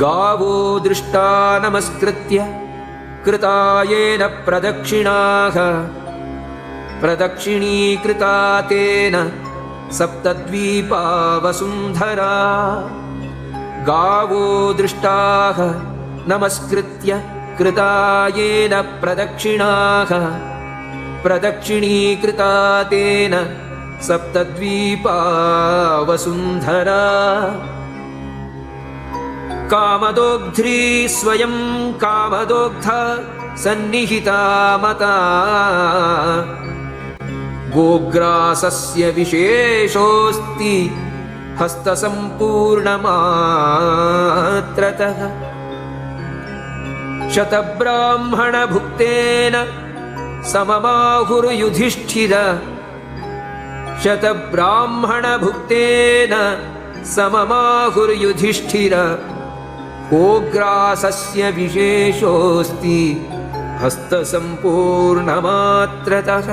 गावो दृष्टा नमस्कृत्य कृतायेन प्रदक्षिणाः प्रदक्षिणीकृता तेन सप्तद्वीपा वसुन्धरा गावो दृष्टाः नमस्कृत्य कृतायेन प्रदक्षिणाः प्रदक्षिणीकृता तेन सप्तद्वीपा वसुन्धरा कामदोग्ध्री स्वयं कामदोग्धा सन्निहिता मता गोग्रासस्य विशेषोऽस्ति हस्तसम्पूर्णमात्रतः शतब्राह्मणभुक्तेन सममाहुर्युधिष्ठिर शतब्राह्मणभुक्तेन सममाहुर्युधिष्ठिर गोग्रासस्य विशेषोऽस्ति हस्तसम्पूर्णमात्रतः।